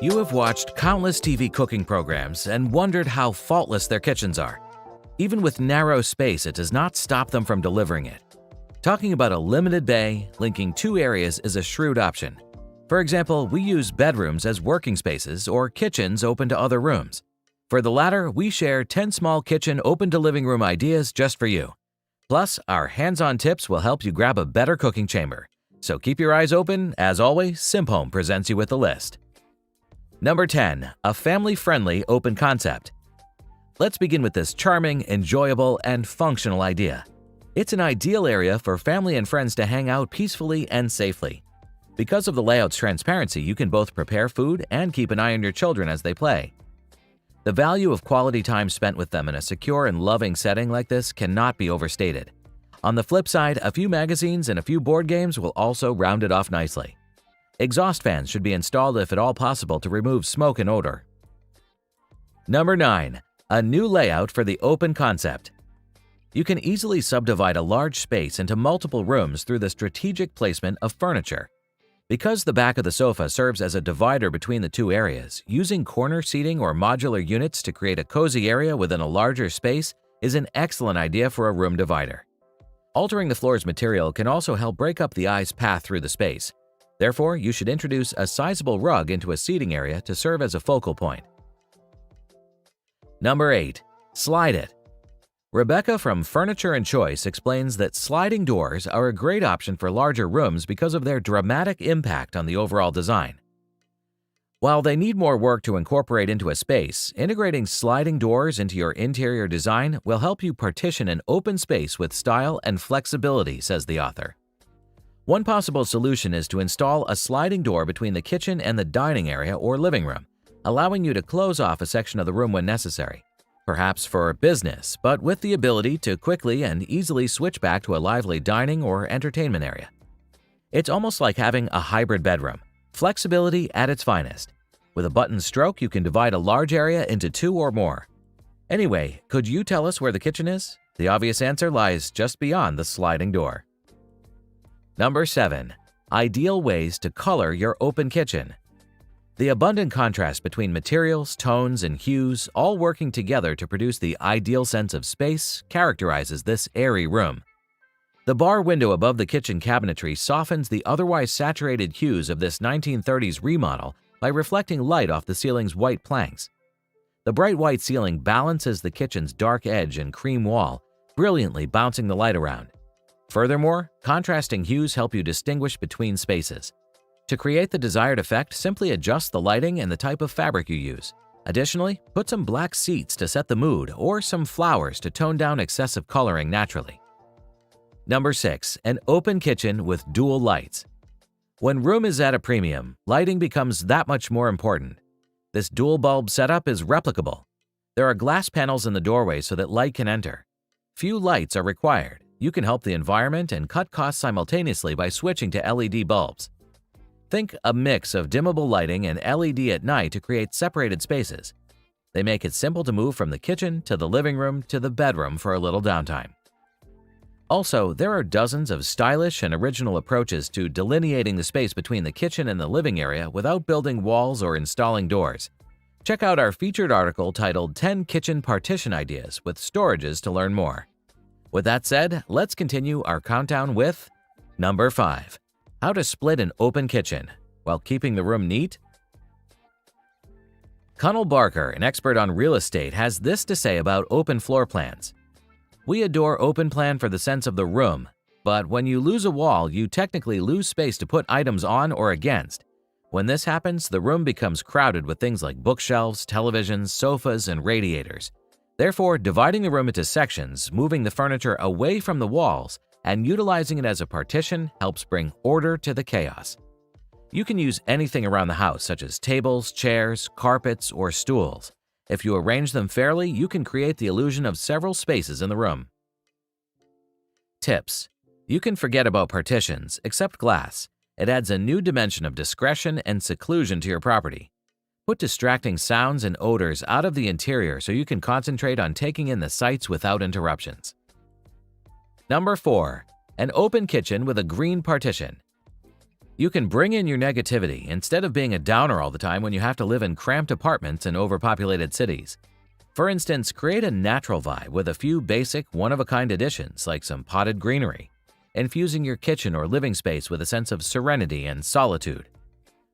You have watched countless TV cooking programs and wondered how faultless their kitchens are. Even with narrow space, it does not stop them from delivering it. Talking about a limited bay, linking two areas is a shrewd option. For example, we use bedrooms as working spaces or kitchens open to other rooms. For the latter, we share 10 small kitchen open to living room ideas just for you. Plus, our hands-on tips will help you grab a better cooking chamber. So keep your eyes open. As always, SimpHome presents you with the list. Number 10. A family-friendly open concept. Let's begin with this charming, enjoyable, and functional idea. It's an ideal area for family and friends to hang out peacefully and safely. Because of the layout's transparency, you can both prepare food and keep an eye on your children as they play. The value of quality time spent with them in a secure and loving setting like this cannot be overstated. On the flip side, a few magazines and a few board games will also round it off nicely. Exhaust fans should be installed if at all possible to remove smoke and odor. Number 9. A new layout for the open concept. You can easily subdivide a large space into multiple rooms through the strategic placement of furniture. Because the back of the sofa serves as a divider between the two areas, using corner seating or modular units to create a cozy area within a larger space is an excellent idea for a room divider. Altering the floor's material can also help break up the eye's path through the space. Therefore, you should introduce a sizable rug into a seating area to serve as a focal point. Number 8. Slide it. Rebecca from Furniture & Choice explains that sliding doors are a great option for larger rooms because of their dramatic impact on the overall design. While they need more work to incorporate into a space, integrating sliding doors into your interior design will help you partition an open space with style and flexibility, says the author. One possible solution is to install a sliding door between the kitchen and the dining area or living room, allowing you to close off a section of the room when necessary. Perhaps for business, but with the ability to quickly and easily switch back to a lively dining or entertainment area. It's almost like having a hybrid bedroom, flexibility at its finest. With a button stroke, you can divide a large area into two or more. Anyway, could you tell us where the kitchen is? The obvious answer lies just beyond the sliding door. Number 7. Ideal ways to color your open kitchen. The abundant contrast between materials, tones, and hues, all working together to produce the ideal sense of space, characterizes this airy room. The bar window above the kitchen cabinetry softens the otherwise saturated hues of this 1930s remodel by reflecting light off the ceiling's white planks. The bright white ceiling balances the kitchen's dark edge and cream wall, brilliantly bouncing the light around. Furthermore, contrasting hues help you distinguish between spaces. To create the desired effect, simply adjust the lighting and the type of fabric you use. Additionally, put some black seats to set the mood or some flowers to tone down excessive coloring naturally. Number 6. An open kitchen with dual lights. When room is at a premium, lighting becomes that much more important. This dual bulb setup is replicable. There are glass panels in the doorway so that light can enter. Few lights are required. You can help the environment and cut costs simultaneously by switching to LED bulbs. Think a mix of dimmable lighting and LED at night to create separated spaces. They make it simple to move from the kitchen to the living room to the bedroom for a little downtime. Also, there are dozens of stylish and original approaches to delineating the space between the kitchen and the living area without building walls or installing doors. Check out our featured article titled 10 Kitchen Partition Ideas with Storages to learn more. With that said, let's continue our countdown with Number 5. How to split an open kitchen while keeping the room neat. Connell Barker, an expert on real estate, has this to say about open floor plans. We adore open plan for the sense of the room, but when you lose a wall, you technically lose space to put items on or against. When this happens, the room becomes crowded with things like bookshelves, televisions, sofas, and radiators. Therefore, dividing the room into sections, moving the furniture away from the walls, and utilizing it as a partition helps bring order to the chaos. You can use anything around the house, such as tables, chairs, carpets, or stools. If you arrange them fairly, you can create the illusion of several spaces in the room. Tips: You can forget about partitions, except glass. It adds a new dimension of discretion and seclusion to your property. Put distracting sounds and odors out of the interior so you can concentrate on taking in the sights without interruptions. Number 4. An open kitchen with a green partition. You can bring in your negativity instead of being a downer all the time when you have to live in cramped apartments in overpopulated cities. For instance, create a natural vibe with a few basic, one-of-a-kind additions like some potted greenery, infusing your kitchen or living space with a sense of serenity and solitude.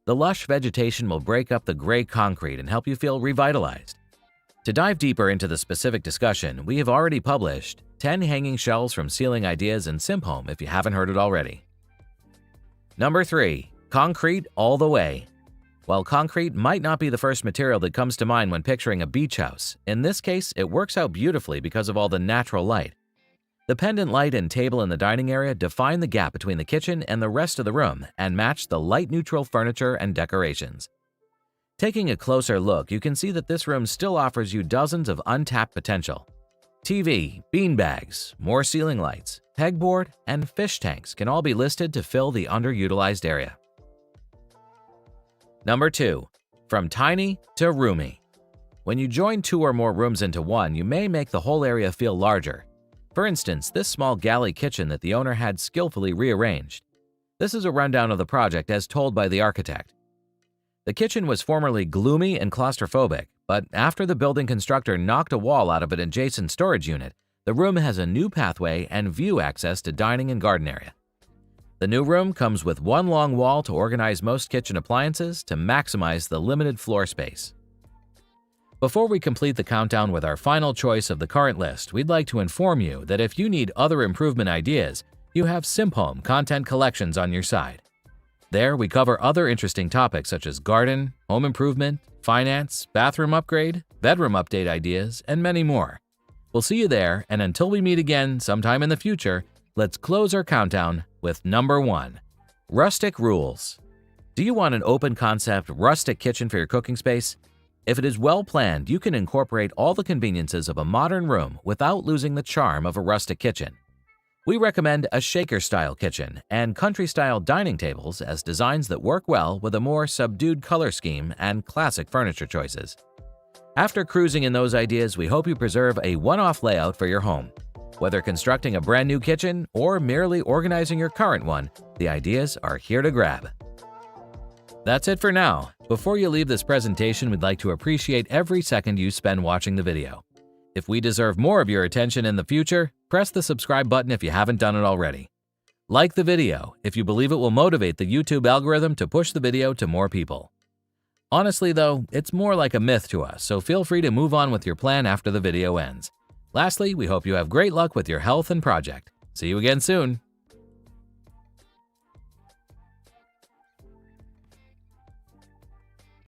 The lush vegetation will break up the gray concrete and help you feel revitalized. To dive deeper into the specific discussion, we have already published 10 hanging shelves from ceiling ideas in SimpHome if you haven't heard it already. Number 3. Concrete all the way. While concrete might not be the first material that comes to mind when picturing a beach house, in this case it works out beautifully because of all the natural light. The pendant light and table in the dining area define the gap between the kitchen and the rest of the room and match the light-neutral furniture and decorations. Taking a closer look, you can see that this room still offers you dozens of untapped potential. TV, beanbags, more ceiling lights, pegboard, and fish tanks can all be listed to fill the underutilized area. Number 2. From tiny to roomy. When you join 2 or more rooms into one, you may make the whole area feel larger. For instance, this small galley kitchen that the owner had skillfully rearranged. This is a rundown of the project as told by the architect. The kitchen was formerly gloomy and claustrophobic, but after the building constructor knocked a wall out of an adjacent storage unit, the room has a new pathway and view access to dining and garden area. The new room comes with one long wall to organize most kitchen appliances to maximize the limited floor space. Before we complete the countdown with our final choice of the current list, we'd like to inform you that if you need other improvement ideas, you have SimpHome content collections on your side. There, we cover other interesting topics such as garden, home improvement, finance, bathroom upgrade, bedroom update ideas, and many more. We'll see you there, and until we meet again sometime in the future, let's close our countdown with number 1. Rustic Rules. Do you want an open-concept, rustic kitchen for your cooking space? If it is well planned, you can incorporate all the conveniences of a modern room without losing the charm of a rustic kitchen. We recommend a shaker-style kitchen and country-style dining tables as designs that work well with a more subdued color scheme and classic furniture choices. After cruising in those ideas, we hope you preserve a one-off layout for your home. Whether constructing a brand new kitchen or merely organizing your current one, the ideas are here to grab. That's it for now. Before you leave this presentation, we'd like to appreciate every second you spend watching the video. If we deserve more of your attention in the future, press the subscribe button if you haven't done it already. Like the video if you believe it will motivate the YouTube algorithm to push the video to more people. Honestly though, it's more like a myth to us, so feel free to move on with your plan after the video ends. Lastly, we hope you have great luck with your health and project. See you again soon.